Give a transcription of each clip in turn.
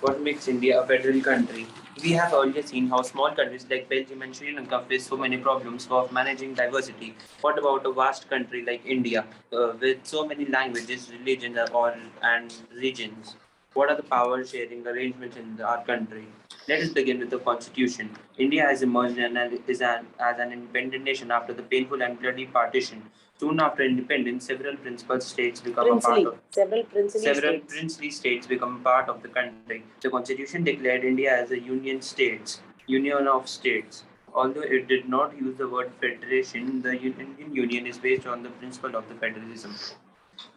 What makes India a federal country? We have earlier seen how small countries like Belgium and Sri Lanka face so many problems of managing diversity. What about a vast country like India, with so many languages, religions, and regions? What are the power sharing arrangements in our country? Let us begin with the constitution. India has emerged as an independent nation after the painful and bloody partition. Soon after independence, several principal states become a part of several princely states become part of the country. The constitution declared India as a union of states. Although it did not use the word federation, the Indian Union is based on the principle of the federalism.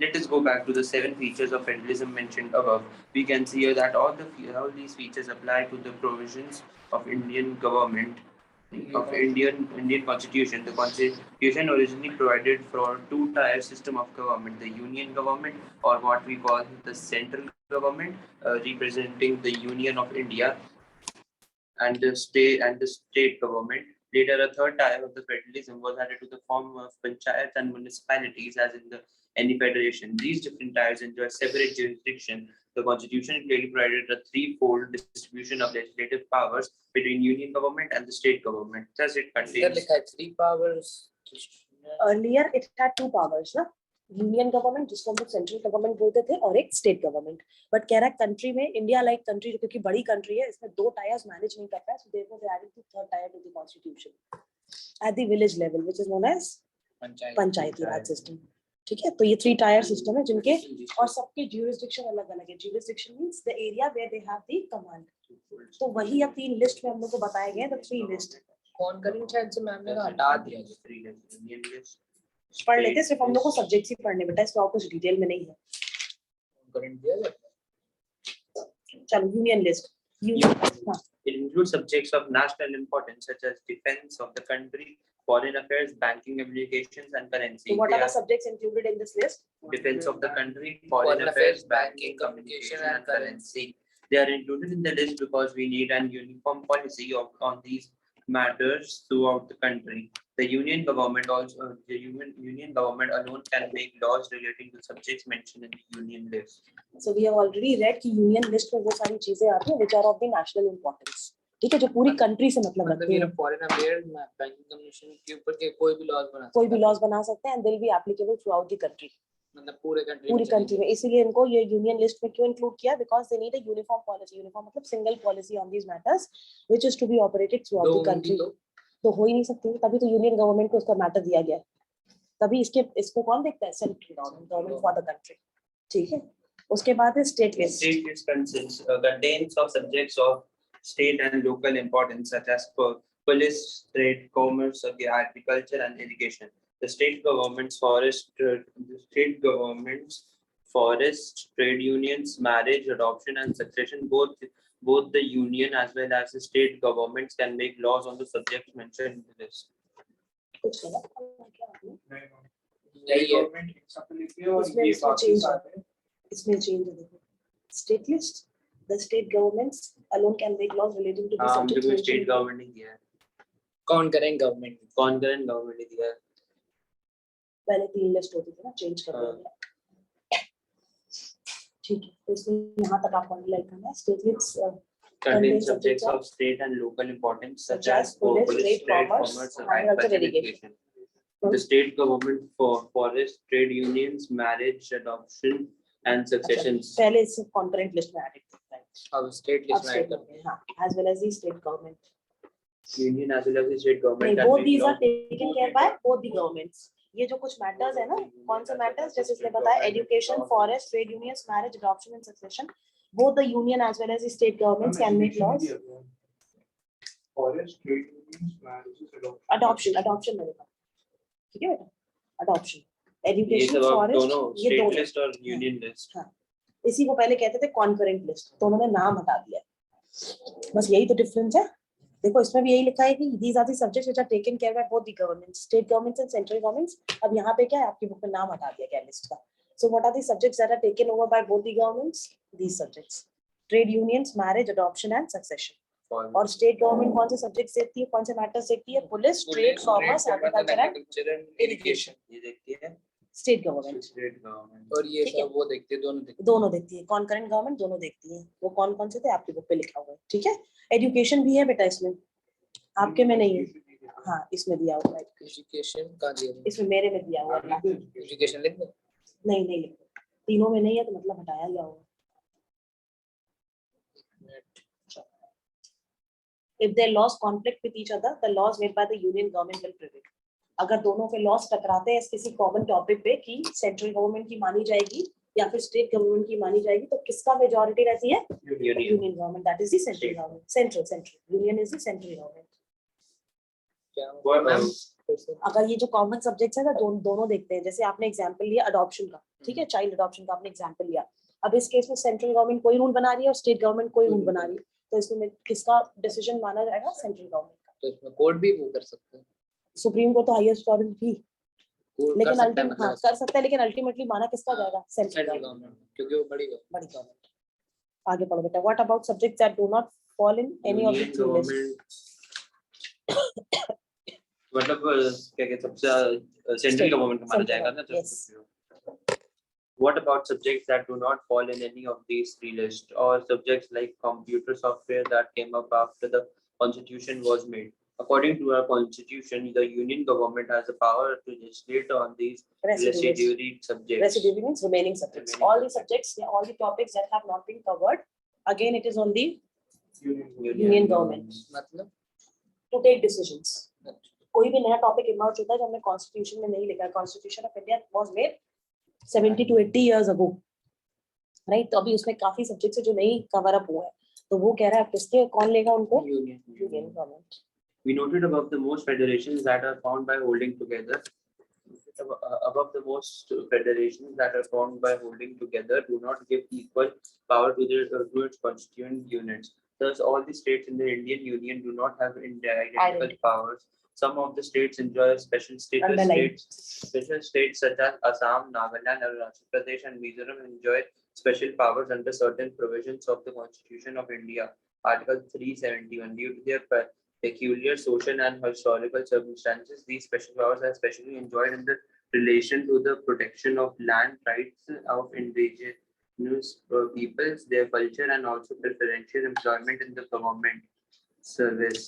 Let us go back to the 7 features of federalism mentioned above. We can see here that all these features apply to the provisions of Indian government of Indian Constitution. The Constitution originally provided for two-tier system of government: the Union government, or what we call the central government, representing the Union of India, and the state government. Later, a third tier of the federalism was added to the form of panchayats and municipalities, as in any federation. These different tiers enjoy separate jurisdiction. The constitution clearly provided a threefold distribution of legislative powers between union government and the state government. Thus, it contains three powers. Earlier, it had two powers, ना? Union government जिसको हम लोग central government बोलते थे और एक state government. But कह रहा है कंट्री में इंडिया लाइक कंट्री क्योंकि बड़ी कंट्री है इसमें दो टायर्स मैनेज नहीं करता है, so therefore they added the third tier to the constitution at the village level which is known as Panchayati Raj system. ठीक है, तो ये 3 टायर सिस्टम है जिनके और सबके ज्यूरिसडिक्शन अलग-अलग है. Jurisdiction means the area where they have the command. तो वही अब 3 लिस्ट में हम लोग को बताए गए द 3 लिस्ट. कौन करेंगे शायद से मैम ने हटा दिया 3 लिस्ट. इंडियन लिस्ट पढ़ लेते, सिर्फ हम लोग को सब्जेक्ट्स ही पढ़ने बेटा, इसमें और कुछ डिटेल में नहीं है. करंट दिया जाता. चलो union list. It includes subjects of national importance such as defense of the country, foreign affairs, banking, communications, and currency. So what are the subjects included in this list? Defense of the country, foreign affairs, banking, communication, and currency. They are included in the list because we need an uniform policy on these matters throughout the country. The union government alone can make laws relating to subjects mentioned in the union list. So we have already read कि union list में वो सारी चीजें आती हैं which are of the national importance. ठीक है, जो पूरी कंट्री से मतलब रखती है. फॉरेन अफेयर्स, बैंकिंग, कम्युनिकेशन के ऊपर के कोई भी लॉज बना सकते हैं and they will be applicable throughout the country. मतलब पूरी कंट्री में. इसीलिए इनको ये यूनियन लिस्ट में क्यों इंक्लूड किया? Because they need a uniform policy. Uniform मतलब single policy on these matters which is to be operated throughout the country. तो हो ही नहीं सकती, तभी तो यूनियन गवर्नमेंट को इसका मैटर दिया गया है. तभी इसको कौन देखता है? Central government for the country. ठीक है, उसके बाद है state list. State list contains of subjects of state and local importance such as police, trade, commerce, agriculture, and irrigation. The state governments, forest, trade unions, marriage, adoption, and succession. Both the union as well as the state governments can make laws on the subjects mentioned in the list. इसमें change है. देखो, state list, the state governments alone can make laws relating to the subject. State government ही दिया है. concurrent government ही दिया है. पहले 3 list होती थी ना, चेंज कर दिया. ठीक है, तो इसमें यहाँ तक आप पॉइंट लाइक करना है. State list contains subjects of state and local importance such as police, trade, commerce, agriculture, and irrigation. The state government for forest, trade unions, marriage, adoption, and successions. पहले इसे concurrent list में added करता है. अब state list में add करते हैं. हाँ, as well as the state government. Union as well as the state government. Both these are taken care by both the governments. ये जो कुछ मैटर्स है ना, कौन से मैटर्स? जैसे इसने बताया education, forest, trade unions, marriage, adoption and succession. Both the union as well as the state governments can make laws. Forest, trade unions, marriage, adoption मैंने कहा. ठीक है बेटा, अडॉप्शन, एजुकेशन, फॉरेस्ट, ये स्टेट लिस्ट और यूनियन लिस्ट. हां, इसी को पहले कहते थे कॉन्करेंट लिस्ट, तो उन्होंने नाम हटा दिया. बस यही तो डिफरेंस है. देखो, इसमें भी यही लिखा है कि these are the subjects which are taken care by both the governments, state governments and central governments. अब यहाँ पे क्या है, आपकी बुक में नाम हटा दिया गया लिस्ट का. So what are the subjects that are taken over by both the governments? These subjects: trade unions, marriage, adoption and succession. और स्टेट गवर्नमेंट कौन से सब्जेक्ट्स देखती है, कौन से मैटर्स देखती है? Police, trade, commerce, agriculture and irrigation. ये देखती है. State government. State government. और ये ठीक है। सब वो देखते हैं, दोनों देखते हैं। दोनों देखती है, कॉन्करेंट गवर्नमेंट दोनों देखती है। वो कौन कौन से थे आपकी बुक पे लिखा हुआ है, ठीक है। एजुकेशन भी है बेटा इसमें, आपके में नहीं है। हाँ इसमें दिया हुआ है, एजुकेशन का दिया है। इसमें मेरे में दिया हुआ है। एजुकेशन लिख दो। नहीं नहीं लिखो, तीनों में नहीं है तो मतलब हटाया गया होगा। If their laws conflict with each other, the laws made by the union government will prevail. अगर दोनों के लॉस टकराते हैं किसी कॉमन टॉपिक पे कि सेंट्रल गवर्नमेंट की मानी जाएगी या फिर स्टेट गवर्नमेंट की मानी जाएगी, तो किसका मेजॉरिटी रहती है? Union government, that is the central government. Central union is the central government. अगर ये जो कॉमन सब्जेक्ट्स है ना दोनों देखते हैं। जैसे आपने एग्जांपल लिया अडॉप्शन का, ठीक है, चाइल्ड अडॉप्शन का आपने एग्जांपल लिया। अब इस केस में सेंट्रल गवर्नमेंट कोई रूल बना रही है और स्टेट गवर्नमेंट कोई रूल बना रही है, तो इसमें किसका डिसीजन माना जाएगा? सेंट्रल गवर्नमेंट का। तो इसमें कोर्ट भी वो कर सकते हैं। सुप्रीम कोर्ट तो हाईएस्ट अथॉरिटी थी, कोर्ट लेकिन कर सकता है अल्टीमेट मतलब कर सकता है, लेकिन अल्टीमेटली माना किसका जाएगा? सेंट्रल सेंट्रल गवर्नमेंट, गवर्नमेंट, क्योंकि वो बड़ी गवर्नमेंट। बड़ी गवर्नमेंट। आगे पढ़ो बेटा। What about subjects that do not fall in any of the Union three list? government मतलब क्या कहते हैं, सबसे सेंट्रल गवर्नमेंट का माना जाएगा ना। Yes. What about subjects that do not fall in any of these three lists, or subjects like computer software that came up after the constitution was made? According to our constitution, the union government has the power to legislate on these residuary subjects. Residuary means remaining subjects. All the subjects, all the topics that have not been covered, again it is on the union government मतलब to take decisions. कोई भी नया topic emerge होता है जो हमने constitution में नहीं लिखा है। Constitution of India was made 70 to 80 years ago, right? तो अभी उसमें काफी सब्जेक्ट्स है जो नहीं कवर अप हुआ है, तो वो कह रहा है किसके कौन लेगा उनको? Union government. We noted above the most federations that are found by holding together. Above the most federations that are found by holding together do not give equal power to to its constituent units. Thus, all the states in the Indian Union do not have identical powers. Some of the states enjoy special status. Special states such as Assam, Nagaland, Arunachal Pradesh, and Mizoram enjoy special powers under certain provisions of the Constitution of India, Article 371. Due to their peculiar social and historical circumstances, these special powers are especially enjoyed in the relation to the protection of land rights of indigenous peoples, their culture, and also preferential employment in the government service.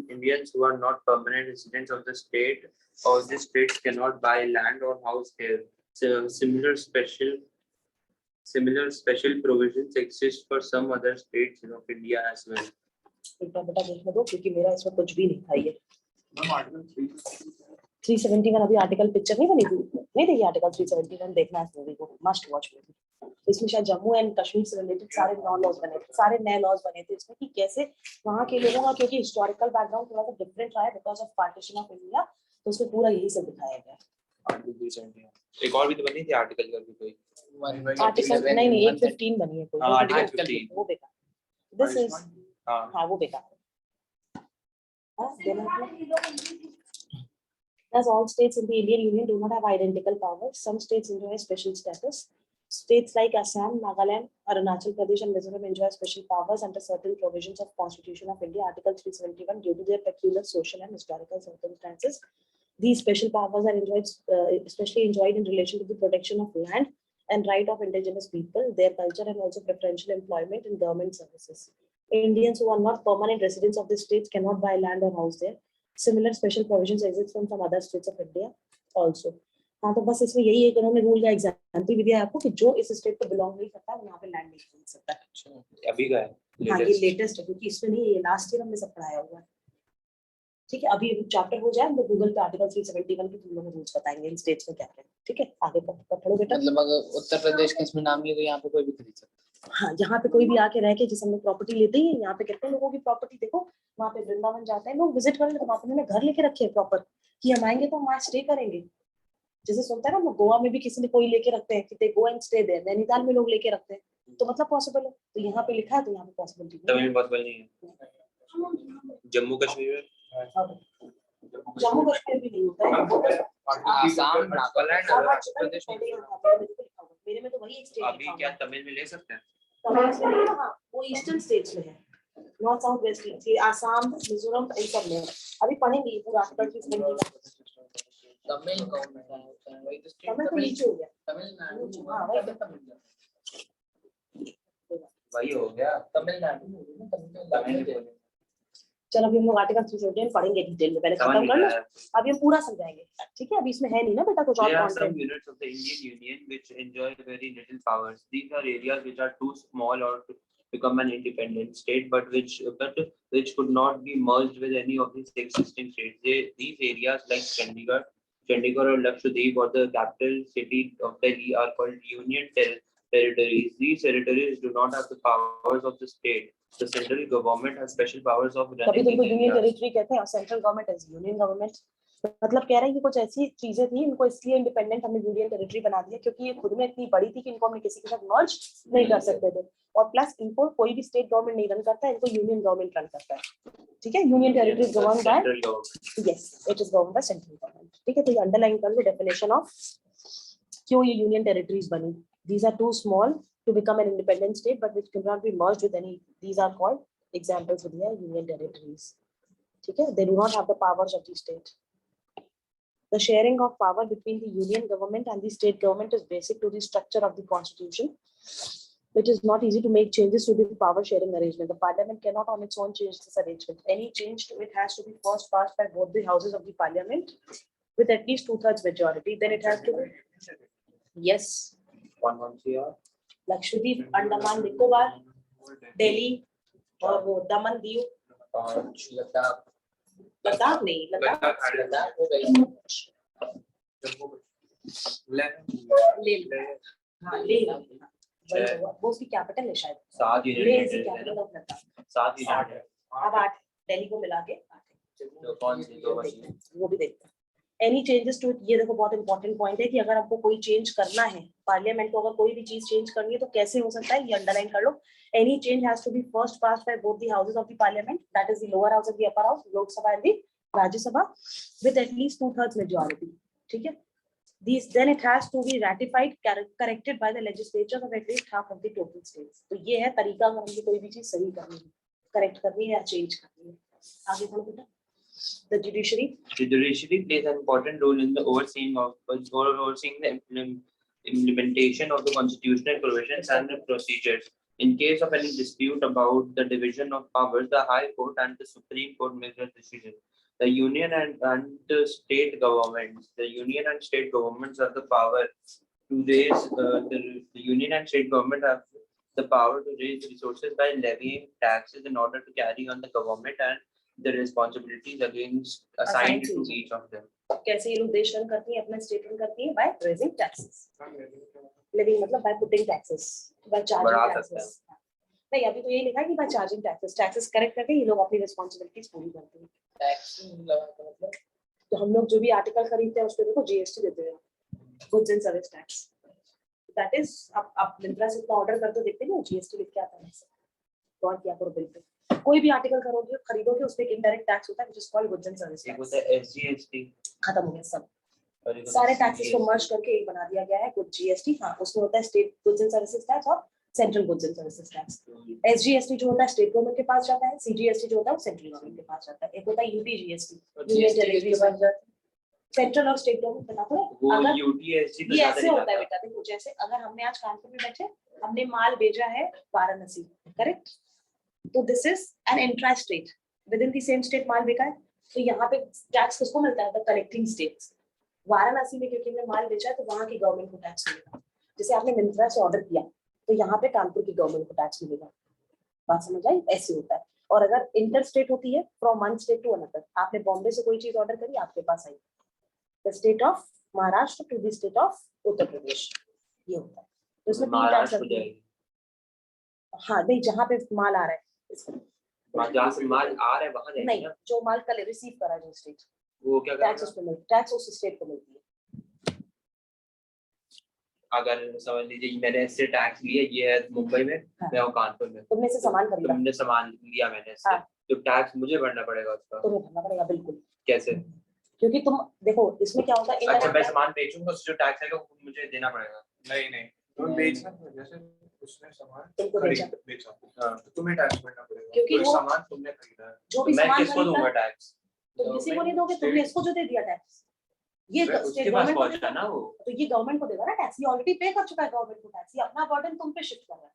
Indians who are not permanent residents of the state or the states cannot buy land or house here. So similar special provisions exist for some other states of India as well. एक बार बेटा देखने दो क्योंकि मेरा इसमें कुछ भी नहीं था। ये 371 अभी आर्टिकल पिक्चर नहीं बनी थी, नहीं देखी आर्टिकल 371? देखना है मूवी को, मस्ट वॉच मूवी। इसमें शायद जम्मू एंड कश्मीर से रिलेटेड सारे लॉज बने थे, सारे नए लॉज बने थे इसमें कि कैसे वहाँ के लोगों का, क्योंकि हिस्टोरिकल बैकग्राउंड थोड़ा सा डिफरेंट रहा है because of partition of India, तो उसमें पूरा यही सब दिखाया गया है। एक और भी तो बनी थी आर्टिकल करके कोई। आर्टिकल नहीं 815 बनी है कोई, वो बेकार। दिस इज हाँ वो बेकार है। As all states in the Indian Union do not have identical powers, some states enjoy special status. States like Assam, Nagaland, Arunachal Pradesh, and Mizoram enjoy special powers under certain provisions of Constitution of India, Article 371, due to their peculiar social and historical circumstances. These special powers are enjoyed, especially enjoyed in relation to the protection of land and right of indigenous people, their culture, and also preferential employment in government services. Indians who are not permanent residents of the states cannot buy land or house there. Similar special provisions exist from some other states of India also. हाँ तो बस इसमें यही एक उन्होंने rule का example भी दिया आपको कि जो इस स्टेट को बिलोंग नहीं करता वो यहाँ पे लैंड नहीं खरीद सकता। अभी का है हाँ ये लेटेस्ट है क्योंकि इसमें नहीं, ये लास्ट ईयर हमने सब पढ़ाया हुआ है। ठीक है, अभी चैप्टर हो जाए हम लोग गूगल पे आर्टिकल 371 के तुम लोग रूल्स बताएंगे इन स्टेट्स में क्या क्या। ठीक है, आगे पढ़ो बेटा। मतलब अगर उत्तर प्रदेश के इसमें नाम लिया तो यहाँ पे कोई भी खरीद सकता है। हाँ यहाँ पे कोई भी आके रह के, जैसे हम लोग प्रॉपर्टी लेते ही यहाँ पे कितने लोगों की प्रॉपर्टी देखो, वहाँ पे वृंदावन जाते हैं लोग विजिट करने, तो वहाँ पे उन्होंने घर लेके रखे हैं प्रॉपर कि हम आएंगे तो हम वहाँ स्टे करेंगे। जैसे सुनते हैं ना गोवा में भी किसी ने कोई लेके रखते हैं कि they go and stay there, Nainital में लोग लेके रखते हैं, तो मतलब पॉसिबल है। तो यहाँ पे लिखा है तो यहाँ पे पॉसिबल नहीं है। तमिल पॉसिबल नहीं है। जम्मू कश्मीर जम्मू कश्मीर भी नहीं होता है। आसाम, नागालैंड, अरुणाचल प्रदेश मेरे में तो वही एक स्टेट अभी क्या तमिल में ले सकते हैं? तमिल से नहीं, हाँ वो ईस्टर्न स्टेट्स में है, नॉर्थ साउथ वेस्ट में, आसाम, मिजोरम, इन सब में। अभी पढ़ेंगे पूरा आर्टिकल 371। तमिल कौन सा है? वही तो स्टेट तमिल तो नीचे हो गया। तमिलनाडु। हाँ, वही वही हो गया। तमिलनाडु तमिल चलो अभी हम लोग आर्टिकल 317 पढ़ेंगे डिटेल में, पहले खत्म कर लो, अभी हम पूरा समझाएंगे। ठीक है, अभी इसमें है नहीं ना बेटा कुछ और There are some content. units of the Indian Union which enjoy very little powers. These are areas which are too small or to become an independent state, but which could not be merged with any of these existing states. These areas like Chandigarh or Lakshadweep or the capital city of Delhi are called union territories. These territories do not have the powers of the state. The central government has special powers of तभी running तुमको these union areas. Territory कहते हैं और central government is union government. मतलब कह रहा है कि कुछ ऐसी चीजें थी, इनको इसलिए इंडिपेंडेंट हमने यूनियन टेरिटरी बना दिया क्योंकि ये खुद में इतनी बड़ी थी कि इनको हमने किसी के साथ मर्ज नहीं कर सकते थे, और प्लस इनको कोई भी स्टेट गवर्नमेंट नहीं रन करता है, इनको यूनियन गवर्नमेंट रन करता है। ठीक है, union territory is govern by, Central government. Yes it is govern by central government. ठीक है, तो ये अंडरलाइन कर लो डेफिनेशन ऑफ क्यों ये यूनियन टेरिटरीज बनी। These are too small to become an independent state but which cannot be merged with any, these are called examples of the union territories. ठीक है, they do not have the powers of the state. The sharing of power between the union government and the state government is basic to the structure of the constitution. It is not easy to make changes to the power sharing arrangement. The parliament cannot on its own change this arrangement. Any change to it has to be first passed by both the houses of the parliament with at least 2/3 majority. Then it has to be, yes, One here. Lakshadweep, Andaman Nicobar, Delhi और वो दमन दीव, लद्दाख लद्दाख नहीं, लद्दाख लद्दाख हो गई। ले, हाँ ले, वो उसकी कैपिटल है शायद, 7 ले यूनिट इज द है कैपिटल ऑफ लद्दाख। 7 यूनिट है। अब 8 दिल्ली को मिला के 8 तो कौन सी दो बची? वो भी देखते हैं। एनी चेंजेस टू, ये देखो बहुत इंपॉर्टेंट पॉइंट है कि अगर आपको कोई चेंज करना है, पार्लियामेंट को अगर कोई भी चीज चेंज करनी है तो कैसे हो सकता है, ये अंडरलाइन कर लो। Any change has to be first passed by both the houses of the parliament, that is the lower house and the upper house, Lok Sabha and the Rajya Sabha, with at least 2/3 majority. ठीक है, these then it has to be ratified, corrected by the legislatures of at least half of the total states. तो ये है तरीका अगर हमको कोई भी चीज सही करनी है, करेक्ट करनी है या चेंज करनी है। आगे बढ़ो बेटा। The judiciary. The judiciary plays an important role in the overseeing the implementation of the constitutional provisions and the procedures. In case of any dispute about the division of powers, the High Court and the Supreme Court make the decision. The union and the state governments. The union and state governments have the power to raise. The union and state government have the power to raise resources by levying taxes in order to carry on the government and the responsibilities against assigned to each of them. कैसे ये लोग देश run करती है, अपना state run करती है by raising taxes. Levying मतलब by putting taxes, by charging taxes. नहीं, अभी तो यही लिखा है कि by charging taxes, taxes correct करके ये लोग अपनी रिस्पांसिबिलिटीज पूरी करते हैं। टैक्स लगा का मतलब तो हम लोग जो भी आर्टिकल खरीदते हैं उस पे देखो जीएसटी देते हैं, goods and service tax. That is आप मिंत्रा से इतना ऑर्डर करते देखते हैं जीएसटी लिख के आता है, तो और क्या करो बिल पे कोई भी आर्टिकल खरीदोगे उस पे एक इनडायरेक्ट टैक्स होता है which is called goods and service एक टैक्स। होता है SGST, खत्म हो गया सब, और एक होता है सारे टैक्सेस को CGST. मर्ज करके एक बना दिया गया है गुड जीएसटी। हाँ, उसमें होता है state goods and services tax और central goods and services tax. SGST जो होता है स्टेट गवर्नमेंट के पास जाता है, सीजीएसटी जो होता है वो सेंट्रल गवर्नमेंट के पास जाता है। एक होता है यूटीजीएसटी, यूनियन टेरिटरी के पास जाता है, सेंट्रल और स्टेट गवर्नमेंट बना दो। वो अगर UTSG तो ये ज्यादा ऐसे नहीं होता है आता. बेटा, देखो जैसे अगर हमने आज कानपुर में बैठे, हमने माल भेजा है वाराणसी, करेक्ट, तो this is an intra state, within the same state माल बिका है, तो यहाँ पे टैक्स किसको मिलता है, द कलेक्टिंग स्टेट्स। वाराणसी में क्योंकि हमने माल बेचा है तो वहाँ की गवर्नमेंट को टैक्स मिलेगा। जैसे आपने मिंत्रा से ऑर्डर किया तो यहाँ पे कानपुर की गवर्नमेंट को टैक्स मिलेगा। बात समझ आई, ऐसे होता है। और अगर इंटर स्टेट होती है, from one state to another, आपने बॉम्बे से कोई चीज ऑर्डर करी, आपके पास आई, the state of Maharashtra to the state of Uttar Pradesh, ये होता है। तो इसमें तीन टैक्स महाराष्ट्र लगते हैं। हाँ नहीं, जहाँ पे माल आ रहा है, जहाँ से माल आ रहा है वहाँ जाएंगे नहीं, ना. जो माल कल रिसीव करा जो स्टेट, वो क्या टैक्स करेगा? उसको मिलता है, टैक्स उस स्टेट को मिलती है। अगर समझ लीजिए मैंने इससे टैक्स लिया, ये है मुंबई में, हाँ। मैं हूँ कानपुर में, तुमने से सामान खरीदा, तुमने सामान लिया मैंने इससे, हाँ। तो टैक्स मुझे भरना पड़ेगा उसका. तुम्हें भरना पड़ेगा बिल्कुल, कैसे? क्योंकि तुम देखो इसमें क्या होता है, अच्छा, मैं सामान बेचूंगा, उससे जो टैक्स आएगा वो मुझे देना पड़ेगा. नहीं तुम बेचना, जैसे उसने सामान तुमको बेचा हाँ. तो तुम्हें टैक्स भरना पड़ेगा क्योंकि कोई वो- सामान तुमने खरीदा है। जो तो भी मैं सामान किसको दूंगा खरीदा टैक्स? तुम किसी को नहीं दोगे, तुमने इसको जो दे दिया टैक्स, ये उसके स्टेट पास गवर्नमेंट पहुंचा ना वो। तो ये गवर्नमेंट को देगा ना टैक्स, ये ऑलरेडी पे कर चुका है गवर्नमेंट को टैक्स, ये अपना बर्डन तुम पे शिफ्ट कर रहा है।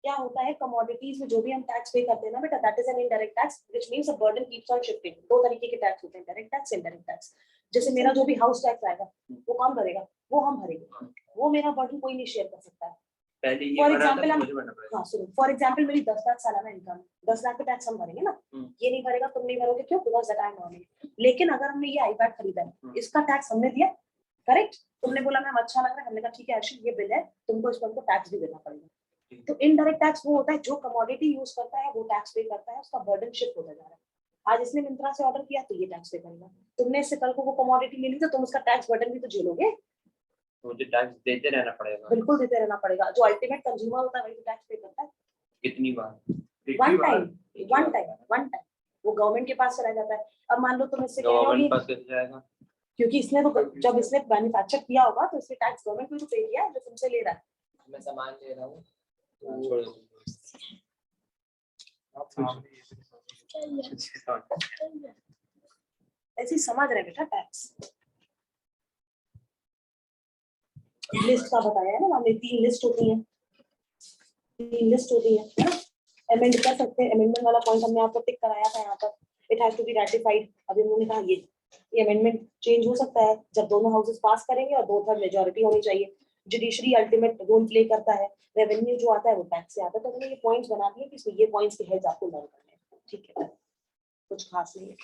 क्या होता है कमोडिटीज में जो भी हम टैक्स पे करते हैं ना बेटा, that is an indirect tax which means a burden keeps on shifting. दो तरीके के टैक्स होते हैं, डायरेक्ट टैक्स, इनडायरेक्ट टैक्स। जैसे मेरा जो भी हाउस टैक्स आएगा वो कौन भरेगा, वो हम भरेंगे, वो मेरा बर्डन कोई नहीं शेयर कर सकता है। पहले ये फॉर भरा था एग्जांपल तो हम, मुझे भरना पड़ेगा। हाँ सुनो, फॉर एग्जांपल मेरी 10 लाख सालाना इनकम, 10 लाख का टैक्स हम भरेंगे ना, ये नहीं भरेगा, तुम नहीं भरोगे, क्यों? Because that I am earning. लेकिन अगर हमने ये आईपैड खरीदा है, इसका टैक्स हमने दिया, करेक्ट? तुमने बोला मैम अच्छा लग रहा है, हमने कहा ठीक है अर्शित ये बिल है, तुमको इस पर हमको टैक्स भी देना पड़ेगा। तो इनडायरेक्ट टैक्स वो होता है जो कमोडिटी यूज करता है वो टैक्स पे करता है, उसका बर्डन शिफ्ट होता जा रहा है। आज इसने मिंत्रा से ऑर्डर किया तो ये टैक्स पे करेगा, तुमने इससे कल को वो कमोडिटी ले ली तो तुम उसका टैक्स बर्डन भी तो झेलोगे। मुझे टैक्स देते रहना पड़ेगा। बिल्कुल देते रहना पड़ेगा, जो अल्टीमेट कंज्यूमर होता है वही तो टैक्स पे करता है। कितनी बार? वन टाइम वो गवर्नमेंट के पास चला जाता है। अब मान लो तुम इससे कह रहे हो गवर्नमेंट कि पास कैसे जाएगा? क्योंकि इसने तो जब इसने मैन्युफैक्चर किया होगा तो इसने टैक्स गवर्नमेंट को तो पे किया है जो तुमसे ले रहा है। मैं सामान ले रहा हूँ छोड़ दो। ऐसे ही समझ रहे बेटा टैक्स। लिस्ट का बताया है ना हमने, 3 लिस्ट होती है, 3 लिस्ट होती है ना। अमेंड कर सकते हैं, अमेंडमेंट वाला पॉइंट हमने आपको टिक कराया था यहाँ पर, it has to be ratified. अभी उन्होंने कहा ये अमेंडमेंट चेंज हो सकता है जब दोनों हाउसेस पास करेंगे और 2/3 मेजोरिटी होनी चाहिए। जुडिशरी अल्टीमेट रोल प्ले करता है, रेवेन्यू जो आता है वो टैक्स से आता है। तो हमने ये पॉइंट्स बना दिए कि इसमें ये पॉइंट्स के हेड्स आपको लर्न करने हैं, ठीक है? कुछ खास नहीं है,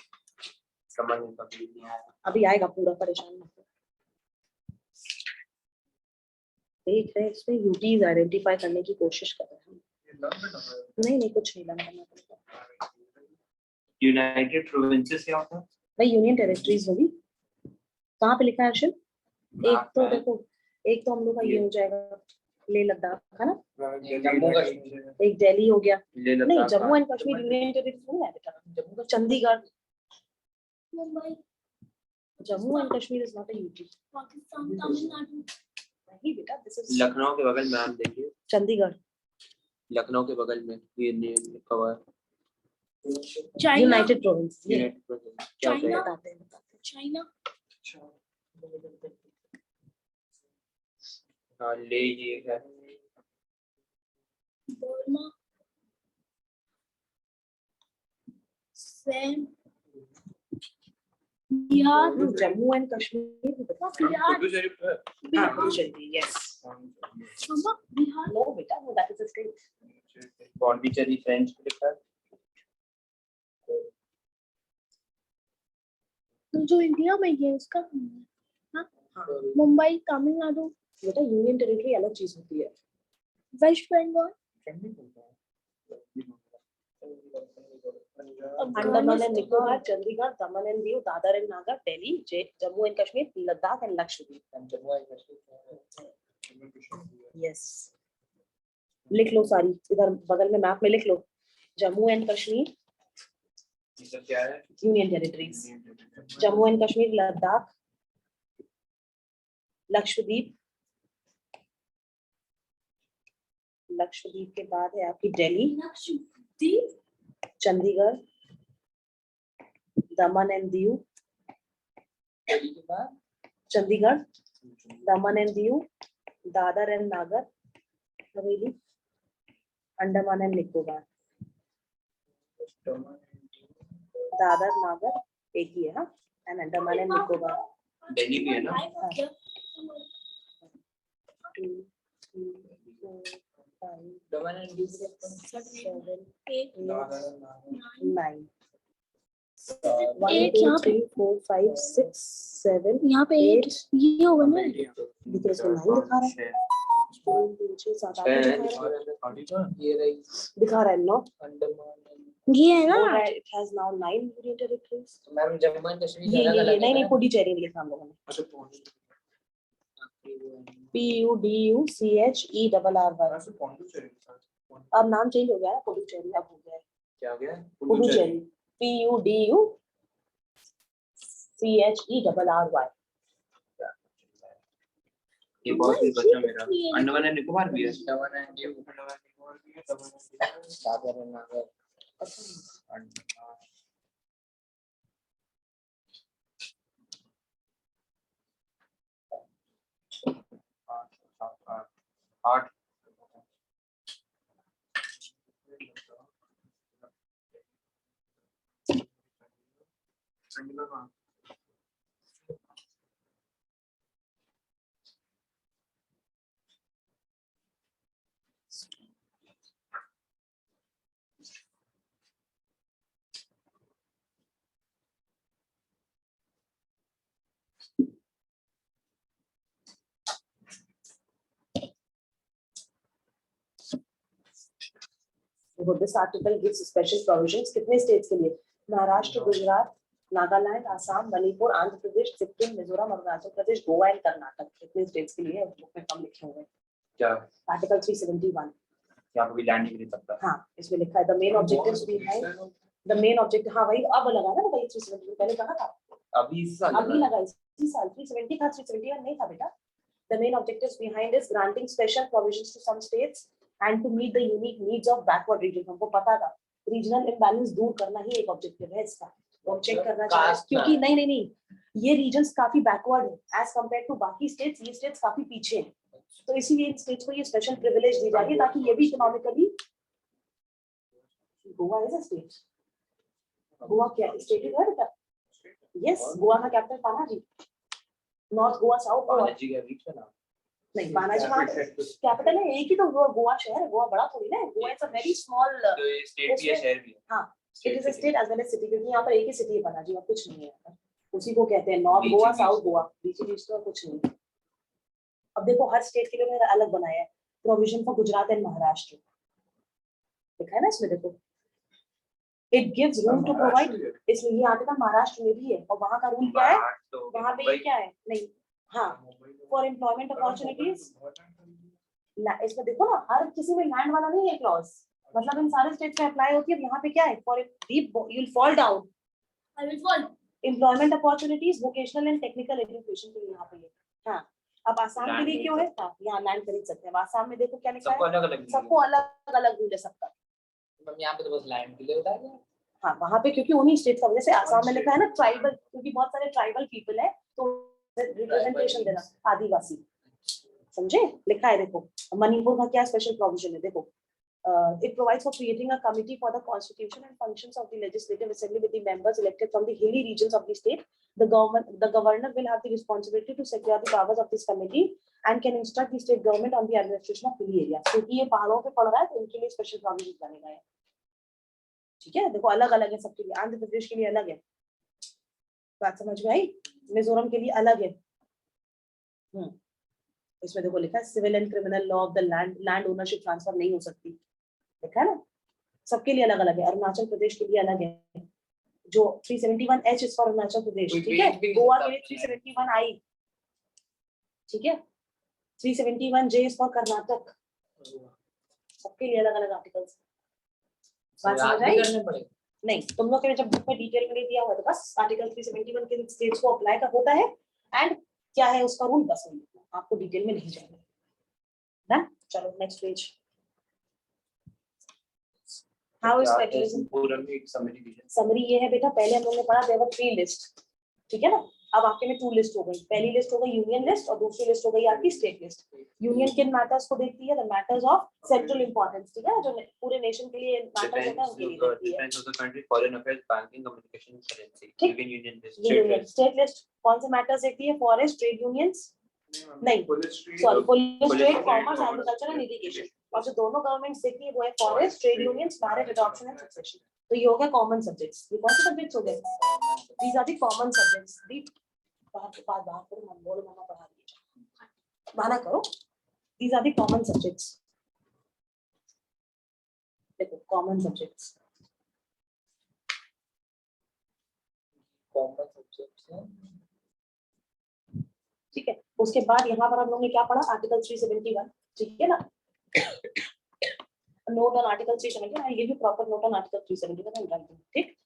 समझ नहीं आया। अभी आएगा पूरा, परेशान मत हो। देख रहे हैं इसमें यूटीज आइडेंटिफाई करने की कोशिश कर रहे हैं। नहीं कुछ नहीं लर्न करना पड़ेगा। यूनाइटेड प्रोविंसेस क्या होता है? भाई यूनियन टेरिटरीज होगी। कहाँ पे लिखा है अर्शद? एक तो देखो, एक तो हम लोग का ये हो जाएगा लेह लद्दाख, है ना? जम्मू कश्मीर, एक दिल्ली हो गया, लेह नहीं Ladakh Jammu and Kashmir union territory नहीं है बेटा। Jammu Kashmir, Chandigarh, Mumbai, Jammu and Kashmir is not a UT. Pakistan, Tamil Nadu, नहीं बेटा, दिस इज लखनऊ के बगल में, आप देखिए चंडीगढ़, लखनऊ के बगल में ये नेम लिखा हुआ है चाइना, यूनाइटेड प्रोविंस। ये यूनाइटेड प्रोविंस। क्या होता है? चाइना, बताते हैं। चाइना, हाँ ले ये है। Burma, Assam, Bihar, Jammu and Kashmir Bihar, yes. मम्मा, बिहार, नो बेटा, no that is a state. Pondicherry French में लिखा है। तो जो इंडिया में है उसका हाँ? मुंबई, तमिलनाडु, बेटा यूनियन टेरिटरी अलग चीज होती है। Waste Bengal, Andaman and Nicobar, Chandigarh, Daman and Diu, Dadar and नागर, Delhi, Jammu and Kashmir, Ladakh and Lakshadweep. Jammu and Kashmir, yes, लिख लो सारी, इधर बगल में मैप में लिख लो। जम्मू एंड कश्मीर ये सब क्या है? Union territories, Jammu and Kashmir, Ladakh, Lakshadweep, Lakshadweep के बाद है आपकी दिल्ली, लक्षद्वीप, चंडीगढ़, दमन एंड दीव, दिल्ली के बाद चंडीगढ़, दमन and Diu, Dadar and Nagar Haveli, Andaman and Nicobar. Dadar नागर एक ही है ना, एंड अंडमान एंड निकोबार। दिल्ली भी है ना? 2 3 4 5 दमन एंड दीव, 7 एक 9 1 एक 2 यहाँ पे 3 4 5 6 7 यहाँ पे एक 8 ये होगा ना, देखिए इसमें 9 दिखा रहा है, 3 3 6 7 8 ये रही दिखा रहा है 9। अंडमान एंड, ये है ना। It has now 9 union territories। Ma'am Jammu and Kashmir ये अलग अलग नहीं है नहीं पुडुचेरी नहीं लिखा हम लोगों ने। PUDUCHERRY। अब नाम चेंज हो गया है, पुडुचेरी अब हो गया है क्या हो गया? पुडुचेरी। PUDUCHERRY। ये बहुत ही बच्चा मेरा। अंडमान एंड निकोबार भी है। दमन एंड दीव, दादर एंड नागर, 8 This article gives special provisions कितने states के लिए? महाराष्ट्र, गुजरात, नागालैंड, आसाम, मणिपुर, आंध्र प्रदेश, सिक्किम, मिजोरम, अरुणाचल प्रदेश, गोवा एंड कर्नाटक। कितने स्टेट्स के लिए बुक में कम लिखे हुए हैं? क्या आर्टिकल 371 यहाँ पे भी लैंड नहीं सकता। हाँ, इसमें लिखा है the main objectives behind the main objective. हाँ भाई, अब लगा ना भाई 370 पहले कहा था, अभी इस साल अभी लगा इसी साल। 370 था, 371 नहीं था बेटा। The main objectives behind is granting special provisions to some states and to meet the unique needs of backward regions। हमको पता था रीजनल इम्बैलेंस दूर करना ही एक ऑब्जेक्टिव है इसका, तो चेक करना चाहिए क्योंकि नहीं ये रीजन्स काफी बैकवर्ड है एज कंपेयर टू बाकी स्टेट्स। ये स्टेट्स काफी पीछे हैं, तो इसीलिए इन स्टेट्स को ये स्पेशल प्रिविलेज दी जा रही है ताकि ये भी economically. Goa is a state. Goa क्या स्टेट है बेटा? यस, गोवा का capital Panaji. North Goa, south Goa नहीं, पानाजी वहाँ कैपिटल है। एक ही तो गोवा शहर है, गोवा बड़ा थोड़ी ना है। Goa is a very small state भी है, शहर भी है। हाँ, it is a state as well as city, क्योंकि यहाँ पर एक ही सिटी है पनाजी और कुछ नहीं है। उसी को कहते हैं नॉर्थ गोवा, साउथ गोवा, बीच बीच तो कुछ नहीं। अब देखो हर स्टेट के लिए मैंने अलग बनाया है provision for Gujarat and Maharashtra, लिखा है ना इसमें देखो। It gives room to provide, इसमें ये आर्टिकल महाराष्ट्र में भी है और वहाँ का रूल क्या है? वहाँ पे ये क्या है? नहीं, हाँ, फॉर एम्प्लॉयमेंट अपॉर्चुनिटीज। इसमें देखो ना, हर किसी में लैंड वाला नहीं है क्लॉज, मतलब इन सारे स्टेट्स में अप्लाई होती है। यहाँ पे क्या है? For you will fall down, I will fall. Employment opportunities, vocational and technical education के लिए यहाँ पे है। हाँ, अब आसाम के लिए क्यों है? हाँ, यहाँ लैंड खरीद सकते हैं। आसाम में देखो क्या लिखा है, सबको अलग अलग रूल है सबका। यहाँ पे तो बस लैंड के लिए होता है। हाँ, वहाँ पे क्योंकि उन्हीं स्टेट का वजह से आसाम में लिखा है ना ट्राइबल, क्योंकि बहुत सारे ट्राइबल पीपल है तो रिप्रेजेंटेशन देना, आदिवासी, समझे? लिखा है देखो। मणिपुर का क्या स्पेशल प्रोविजन है देखो। It provides for creating a committee for the constitution and functions of the legislative assembly with the members elected from the hilly regions of the state. The governor will have the responsibility to secure the powers of this committee and can instruct the state government on the administration of hilly areas. क्योंकि ये पहाड़ों पे पड़ रहा है तो इनके लिए स्पेशल प्रोविजन बने गए हैं। ठीक है, देखो अलग अलग है सबके लिए। आंध्र प्रदेश के लिए अलग है, बात समझ में आई? मिजोरम के लिए अलग है। इसमें देखो लिखा है civil and criminal law of the land ownership transfer नहीं हो सकती, लिखा है ना। सबके लिए अलग अलग है। अरुणाचल प्रदेश के लिए अलग है, जो 371H is for Arunachal Pradesh, ठीक है। गोवा के लिए 371I, ठीक है। 371J is for Karnataka. सबके लिए अलग अलग आर्टिकल्स। बात समझ आई? नहीं, तुम लोग के जब बुक में डिटेल में नहीं दिया हुआ तो बस आर्टिकल 371 के स्टेट्स को अप्लाई का होता है एंड क्या है उसका रूल, बस आपको डिटेल में नहीं जाना ना। चलो next page. How is federalism? Summary ये है बेटा, पहले हम लोगों ने पढ़ा देयर वर 3 लिस्ट, ठीक है ना। अब आपके में 2 लिस्ट हो गई। पहली लिस्ट हो गई यूनियन लिस्ट और दूसरी लिस्ट हो गई आपकी स्टेट लिस्ट। यूनियन किन मैटर्स को देखती है? The matters of central importance, ठीक है, जो पूरे नेशन के लिए मैटर्स होता है उनके लिए देखती है। Defence of the country, foreign affairs, banking, communication, currency. Union list, state list कौन से मैटर्स देखती है? फॉरेस्ट, ट्रेड यूनियंस, नहीं sorry, police, trade, commerce, agriculture and irrigation. और जो दोनों गवर्नमेंट्स देखती है वो है forest, trade unions, marriage, adoption and succession. तो ये हो गया कॉमन सब्जेक्ट्स। ये कौन से सब्जेक्ट्स हो गए? These are the common subjects. बाहर करो, मत बोलो मम्मा पढ़ा दीजिए, माना करो। These are the common subjects. देखो कॉमन सब्जेक्ट्स, ठीक है। उसके बाद यहाँ पर हम लोगों ने क्या पढ़ा? आर्टिकल 371, ठीक है ना। Note on article 371, I give you proper note on article 371, ठीक।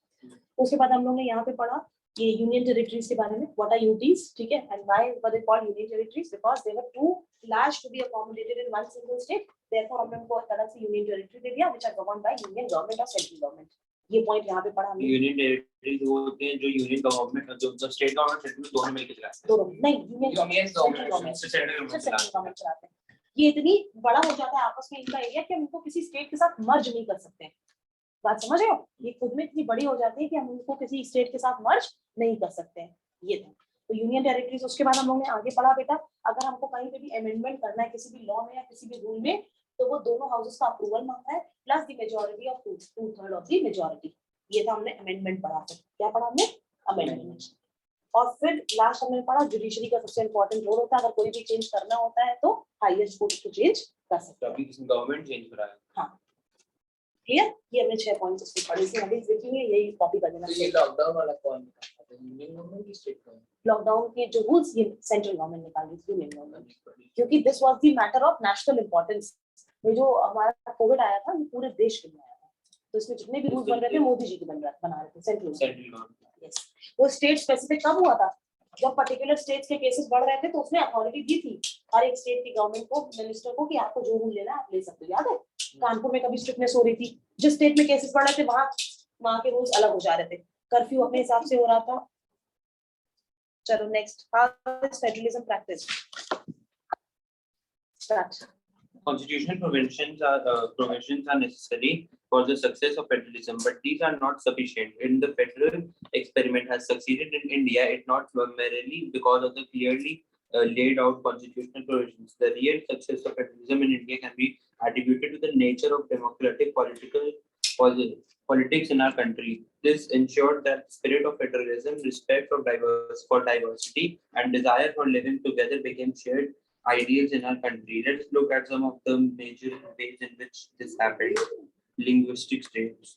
उसके बाद हम लोगों ने यहाँ पे पढ़ा ये यूनियन टेरिटरीज के बारे में, व्हाट आर यूटीज, ठीक है, and why were they called union territories, because they were too large to be accommodated in one single state, therefore हम लोगों को एक अलग से यूनियन टेरिटरी दे दिया, which are governed by union government और सेंट्रल गवर्नमेंट। ये पॉइंट यहाँ पे पढ़ा हमने। यूनियन टेरिटरीज वो होते हैं जो यूनियन गवर्नमेंट, जो स्टेट गवर्नमेंट, सेंट्रल दोनों मिलकर चलाते हैं। दोनों नहीं, union union government, government, central government चलाते हैं। ये इतनी बड़ा हो जाता है आपस में इनका एरिया कि हम इनको किसी स्टेट के साथ मर्ज नहीं कर सकते। बात समझ रहे हो? ये खुद में इतनी बड़ी हो जाती है कि हम उनको किसी स्टेट के साथ मर्ज नहीं कर सकते हैं। ये था तो यूनियन टेरिटरीज। उसके बाद हम लोग ने आगे पढ़ा बेटा, अगर हमको कहीं पे भी अमेंडमेंट करना है किसी भी लॉ में या किसी भी रूल में, तो वो दोनों हाउसेस का अप्रूवल मांगता है plus the majority of 2/3 of the majority. ये था हमने अमेंडमेंट पढ़ा था। क्या पढ़ा हमने? अमेंडमेंट। और फिर लास्ट हमने पढ़ा जुडिशरी का सबसे इंपॉर्टेंट रोल होता है, अगर कोई भी चेंज करना होता है तो हाईएस्ट कोर्ट को चेंज कर सकते हैं। अभी किसी गवर्नमेंट चेंज करा है। हाँ क्लियर? ये हमने 6 पॉइंट्स इसमें पढ़े थे, अभी देखेंगे, यही कॉपी कर लेना। तो ये लॉकडाउन वाला कौन था? यूनियन गवर्नमेंट की स्टेट गवर्नमेंट? लॉकडाउन के जो रूल्स ये सेंट्रल गवर्नमेंट निकाल रही थी, यूनियन गवर्नमेंट, क्योंकि this was the matter of national importance. ये जो हमारा कोविड आया था ये पूरे देश के लिए आया था, तो इसमें जितने भी रूल्स बन रहे थे मोदी जी के बना रहे थे सेंट्रल गवर्नमेंट। यस, वो स्टेट स्पेसिफिक कब हुआ था? जब पर्टिकुलर स्टेट्स के केसेस बढ़ रहे थे तो उसने अथॉरिटी दी थी हर एक स्टेट की गवर्नमेंट को, मिनिस्टर को, कि आपको जो रूल लेना है आप ले सकते हो। याद है कानपुर में कभी स्ट्रिक्टनेस हो रही थी, जिस स्टेट में केसेस बढ़ रहे थे वहां के रूल्स अलग हो जा रहे थे, कर्फ्यू अपने हिसाब से हो रहा था। चलो next, how is federalism practice? Start. Constitutional provisions are necessary for the success of federalism, but these are not sufficient. In the federal experiment has succeeded in India, it not merely because of the clearly laid out constitutional provisions. The real success of federalism in India can be attributed to the nature of democratic politics in our country. This ensured that spirit of federalism, respect for diversity, and desire for living together became shared ideals in our country. Let's look at some of the major ways in which this happened. Linguistic states.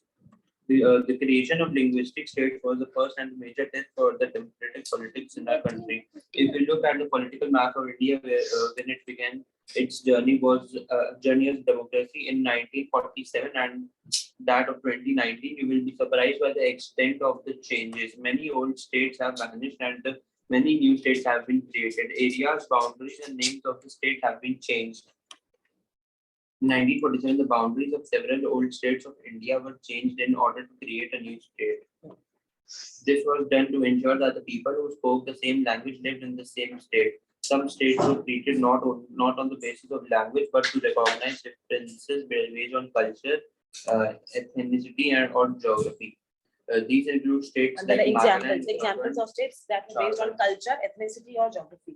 The creation of linguistic states was the first and major test for the democratic politics in our country. If we look at the political map of India, when it began its journey was journey of democracy in 1947 and that of 2019, you will be surprised by the extent of the changes. Many old states have vanished and many new states have been created. Areas, boundaries, and names of the state have been changed. In 1947, the boundaries of several old states of India were changed in order to create a new state. This was done to ensure that the people who spoke the same language lived in the same state. Some states were treated not on the basis of language, but to recognize differences based on culture, ethnicity, and or geography. These include states And there like are Nagaland, examples of states that are based on culture, ethnicity or geography.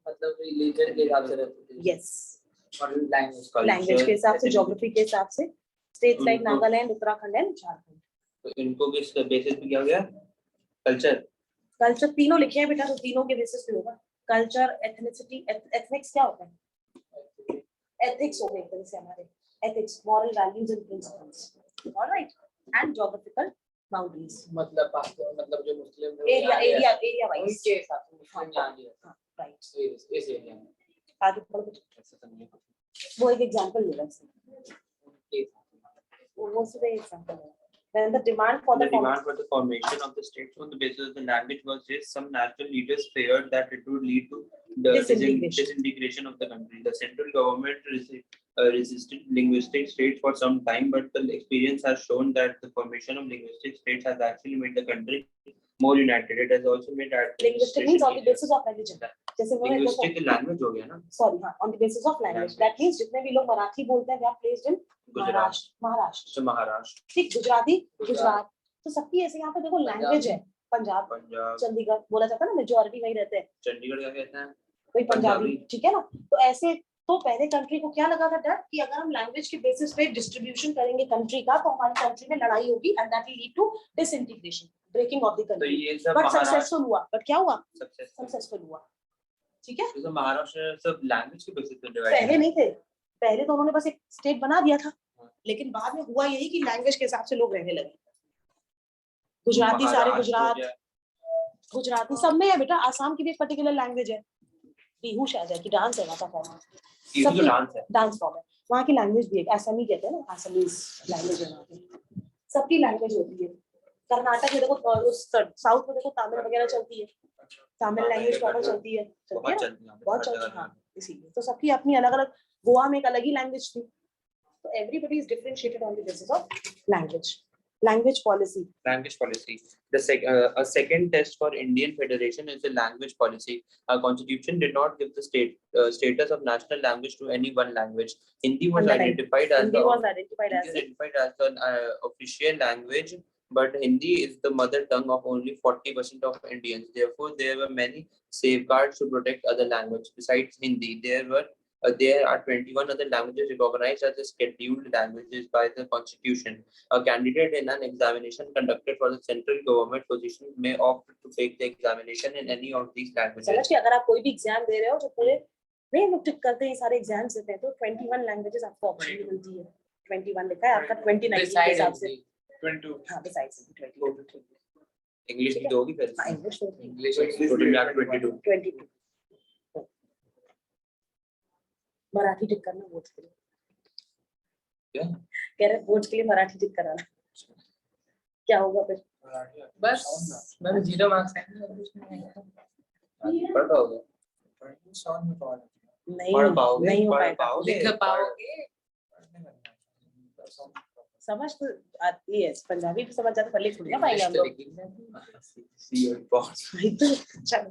मतलब religion के हिसाब से रहते थे। Yes, और language language के हिसाब से, ज्योग्राफी के हिसाब से। States like Nagaland, Uttarakhand and Jharkhand. तो इनको किस बेसिस पे किया गया? कल्चर तीनों लिखे हैं बेटा, तो तीनों के बेसिस पे होगा। कल्चर, एथनिसिटी, एथनिक्स क्या होता है? एथिक्स हो गए एक तरह से हमारे, ethics, moral values and principles, alright, and geographical boundaries. मतलब जो मुस्लिम एरिया वाइज उनके हिसाब से मुस्लिम यहाँ नहीं है। राइट, इस एरिया में आगे पढ़ो। वो एक एग्जांपल ले रहा है, वो सिर्फ एक एग्जांपल है। When the demand for the formation of the states on the basis of the language was raised, some national leaders feared that it would lead to the disintegration of the country. The central government resisted linguistic states for some time, but the experience has shown that the formation of linguistic states has actually made the country more united. It has also made linguistic means on the basis of religion. जैसे वो linguistic language हो गया ना? Sorry, हाँ, on the basis of language. That means जितने भी लोग मराठी बोलते हैं, they are placed in Maharashtra, ठीक, गुजराती गुजरात, तो सबकी ऐसे यहाँ पे देखो लैंग्वेज है। पंजाब, चंडीगढ़ बोला जाता है ना, मेजॉरिटी वही रहते हैं। चंडीगढ़ क्या कहते हैं? कोई पंजाबी, ठीक है ना। तो ऐसे तो पहले कंट्री को क्या लगा था डर कि अगर हम लैंग्वेज के बेसिस पे डिस्ट्रीब्यूशन करेंगे कंट्री का, तो हमारी कंट्री में लड़ाई होगी and that will lead to disintegration, breaking of the country. But successful हुआ, बट क्या हुआ? सक्सेसफुल हुआ, ठीक है। तो महाराष्ट्र सब लैंग्वेज के बेसिस पे डिवाइड पहले नहीं थे, पहले तो उन्होंने बस एक स्टेट बना दिया था, लेकिन बाद में हुआ यही कि लैंग्वेज के हिसाब से लोग रहने लगे। गुजराती सारे गुजराती सब में है बेटा। आसाम की भी एक पर्टिकुलर लैंग्वेज है, बिहू शायद है कि डांस है, वहाँ का फॉर्म है, डांस फॉर्म है, वहाँ की लैंग्वेज भी एक असमी कहते हैं ना, असमीज लैंग्वेज है वहाँ की। सबकी लैंग्वेज होती है। कर्नाटक में देखो, साउथ में देखो तमिल वगैरह चलती है, तमिल लैंग्वेज प्रॉपर चलती है, बहुत चलती है, हाँ, इसीलिए तो सबकी अपनी अलग अलग। गोवा में एक अलग ही लैंग्वेज थी, तो everybody is differentiated on the basis of language. language policy. Language policy. A second test for Indian Federation is the language policy. Our constitution did not give the status of national language to any one language. Hindi was Underline. identified as Hindi the was identified as official language, but Hindi is the mother tongue of only 40% of Indians. Therefore, there were many safeguards to protect other languages. Besides Hindi, there are 21 other languages recognized as the scheduled languages by the Constitution. A candidate in an examination conducted for the central government position may opt to take the examination in any of these languages. समझ के अगर आप कोई भी exam दे रहे हो जो पूरे नहीं लोग टिक करते हैं सारे एग्जाम्स देते हैं तो 21 लैंग्वेजेस आपको ऑप्शन में मिलती है 21 लिखा है आपका 2019 के हिसाब से 22 हाँ besides 22 इंग्लिश की दोगी फिर हाँ इंग्लिश इंग्लिश टोटल में आपको 22 22 मराठी टिक करना वोट के लिए क्या कह रहे वोट के लिए मराठी टिक कराना क्या होगा फिर बस मैम 0 मार्क्स है पढ़ पाओगे नहीं पढ़ पाओगे नहीं हो पढ़ पाएगा पाओगे लिख पाओगे समझ तो आती है पंजाबी भी समझ जाते पर लिख थोड़ी ना पाएंगे हम लोग See your boss. वही तो चलो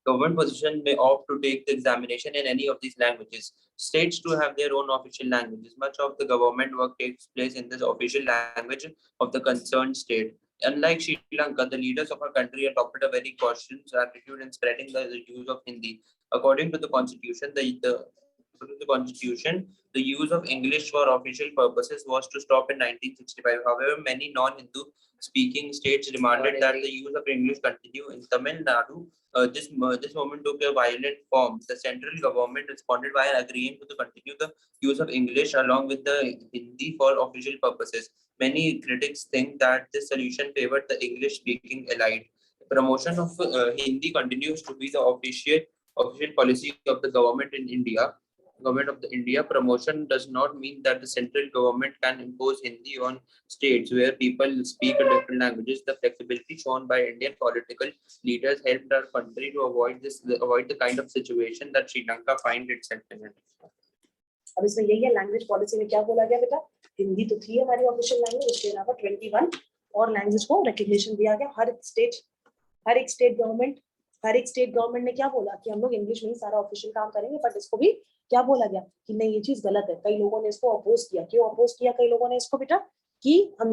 Government position may opt to take the examination in any of these languages. States too have their own official languages. Much of the government work takes place in the official language of the concerned state. Unlike Sri Lanka, the leaders of our country adopted a very cautious attitude in spreading the use of Hindi. According to the Constitution, the use of English for official purposes was to stop in 1965. However, many non-Hindu speaking states demanded that the use of English continue. In Tamil Nadu, this movement took a violent form. The central government responded by agreeing to continue the use of English along with the Hindi for official purposes. Many critics think that this solution favored the English-speaking elite. Promotion of Hindi continues to be the official policy of the government in India. Government of the India. Promotion does not mean that the central government can impose Hindi on states where people speak different languages. The flexibility shown by Indian political leaders helped our country to avoid the kind of situation that Sri Lanka find itself in. अब इसमें यही है language policy में क्या बोला गया बेटा हिंदी तो थी हमारी ऑफिशियल लैंग्वेज उसके अलावा 21 और लैंग्वेज को रिकॉग्निशन दिया गया हर एक स्टेट गवर्नमेंट ने क्या बोला कि हम लोग इंग्लिश में ही सारा ऑफिशियल काम करेंगे बट इसको भी क्या बोला गया कि नहीं ये चीज गलत है कई लोगों ने इसको अपोज किया क्यों अपोज किया कई लोगों ने इसको बेटा कि हम